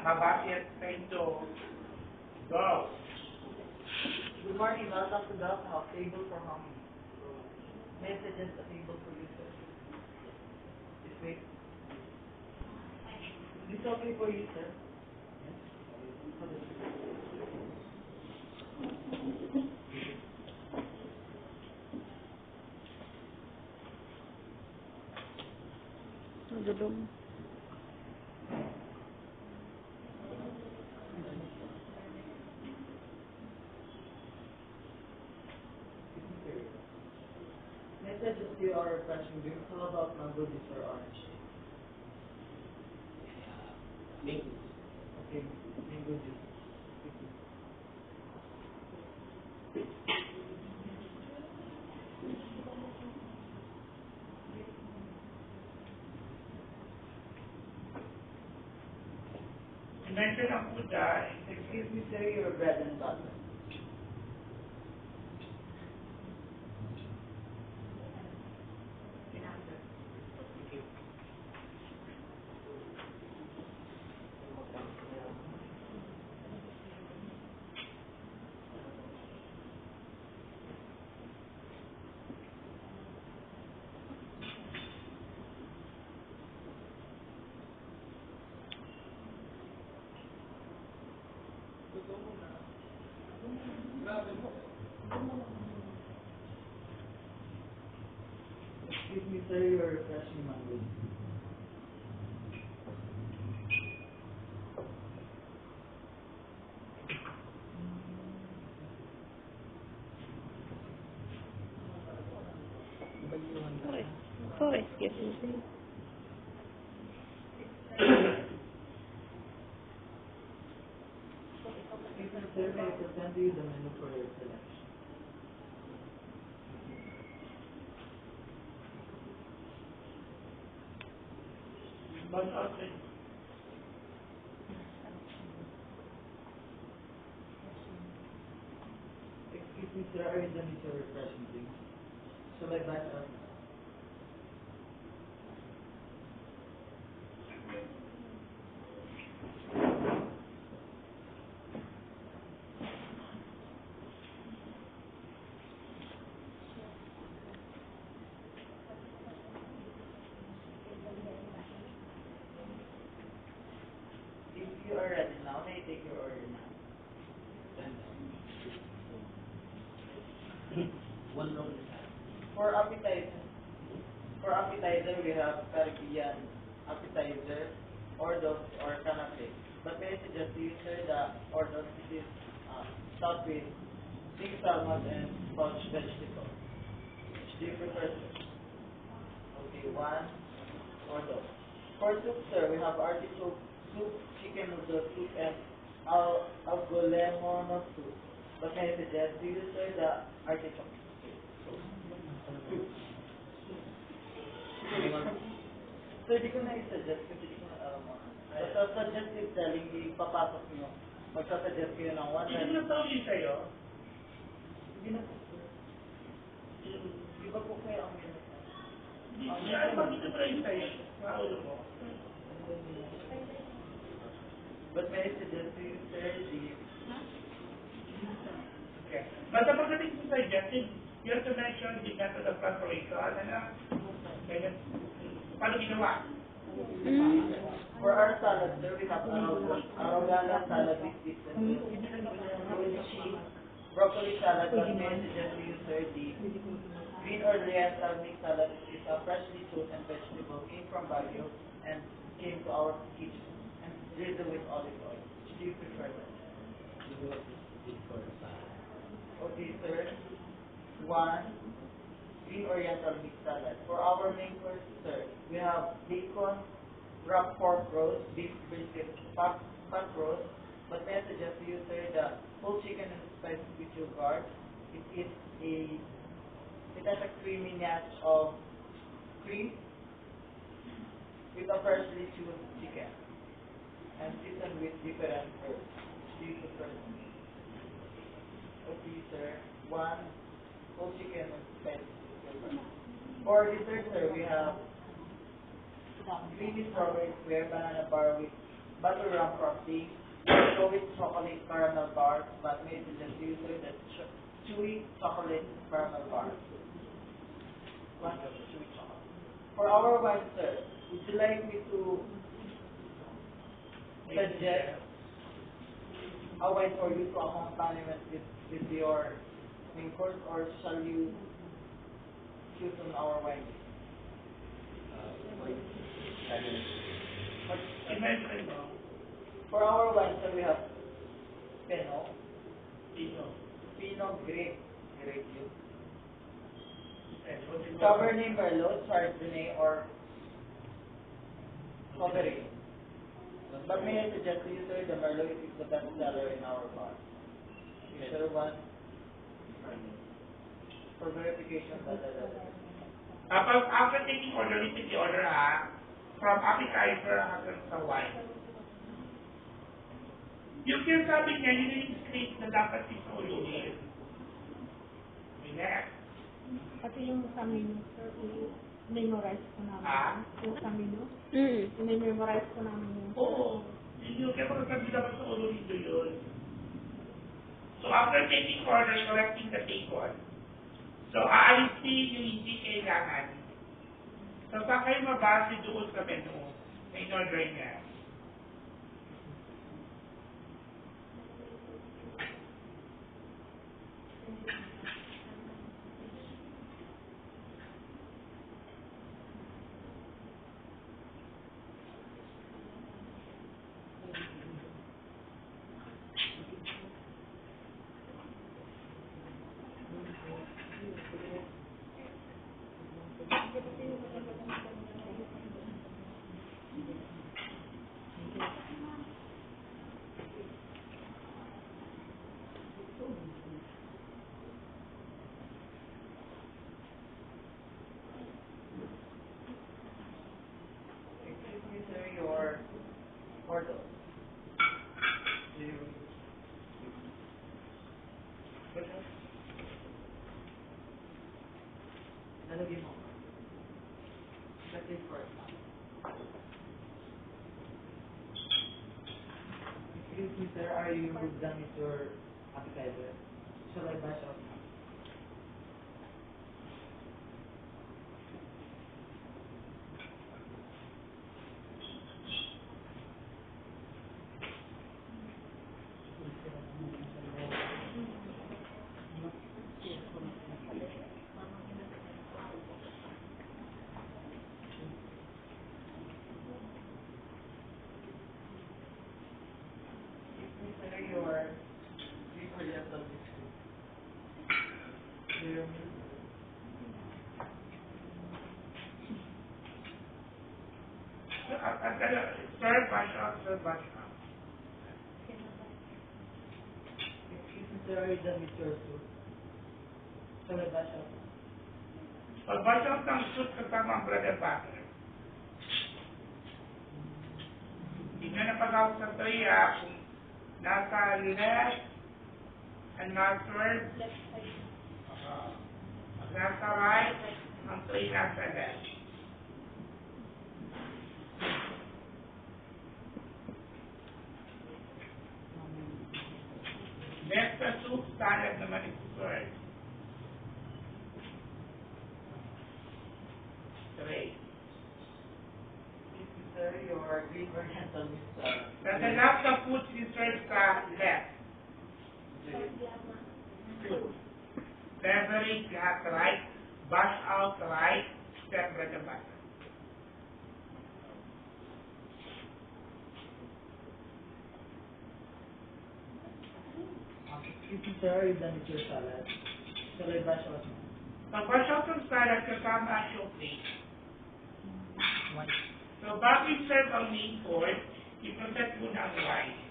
Mabakit sa ito. Go. Good morning, welcome to the table for harmony. May I suggest a table for you, sir? This way. Is this okay for you, sir? Dudong. May I suggest you are refreshing drinks? How about mango juice or orange? Mango. Okay, mango juice. I-mention ang po dyan. Excuse me, sir, your bread and butter. Thank you. Excuse me, sir, your refreshing mango juice. Oh, excuse me. Excuse me, sir, may I present to you the menu for your selection? Basta Excuse me, sir, are you done with your refreshing drinks? Shall I back up? If you are ready now, may I take your order now? One long For appetizer, we have Caribbean appetizer, Ordos or canapé. But may I suggest to you, sir, the Ordos is stuffed with pink salmon and poached vegetable. Which do you prefer, sir? Okay, one Ordos. For soup, sir, we have artichoke soup, chicken noodle soup, and algolemon soup. But may I suggest to you, sir, the artichoke soup. So, di ko na i-suggest kasi di ko na alam mo. Basta suggestive selling, ipapasok nyo. Magsasuggest kayo ng one Hindi na tawag yun sa'yo. Hindi na po, sir. Di ba po kayo ang menu? Hindi, ay, bakit ito rin sa'yo? Maulo mo. But may I suggest to you, sir, the... Okay. Basta pagdating sa suggested, you have to mention the method of preparation. Ano? Kaya, paano ginawa? For our salad, sir, we have arugula salad with beets and green cheese, broccoli salad, but may I suggest to you, sir, the green oriental mixed salad is a freshly sourced and vegetable, came from Baguio and came to our kitchen and drizzled with olive oil. Which do you prefer that? Okay, sir. One green oriental mixed salad. For our main course, sir, we have bacon, wrapped pork roast, beef brisket, pot roast. But may I suggest to you, sir, the whole chicken and spicy with yogurt. It has a creaminess of cream with a freshly chewed chicken and seasoned with different herbs. Do you prefer? Okay, sir. One whole chicken and spicy yogurt. For dessert, sir, we have creamy strawberry square banana bar with butter rum frosting. Go with chocolate caramel bars, but may suggest you sir the chewy chocolate caramel bars. One of the chewy chocolate. For our wine, sir, would you like me to suggest a wine for you to accompaniment with your main course, or shall you choose on our wine? I-mention mo. For our wine, sir, we have Dito. Pinot Grape, juice, What you call it? Cabernet Merlot, Chardonnay, or Sauvignon. But may I suggest to you, sir, the Merlot is the best seller in our bar. You sure want for verification, After taking order, repeat the order from appetizer hanggang sa wine. Yung sinasabi niya, yun yung script na dapat isuluhin. Next. Pati yung sa menu, sir, i-memorize ko namin. Ah? Yung sa menu, Mm. i-memorize ko namin yung... Oo. Yung kaya pagkasabi dapat sa ulo nito yun. So after taking order, correcting the table. So aalisin yung hindi kailangan. So saan kayo mabase doon sa menu na in-order niya? excuse me, sir, your order. Lalagay mo. That's it first. Excuse me, sir, are you done with your appetizer? Shall I bash out? Sir, your Greek oriental biscuit. Your Third bash out, third bash out. excuse me, sir, are you done with your soup? Shall I bash out? Pag bash out ng soup kasama ang bread and butter. Tingnan na pag-out sa tray kung nasa left and mustard. Pag nasa right, ang tray nasa left. Next sa soup, salad naman ito, sir. Tray. Excuse me, sir, your Greek oriental mixed salad. Naganap sa food research sa left. Food. Beverage, lahat right. Bash out, right. Step bread and butter. Excuse me, sir, are you done with your salad? Shall I bash out? Pag bash out ng salad, kasama ang yung plate. One. So, bago i-serve ang main course, i-protect muna ang wine.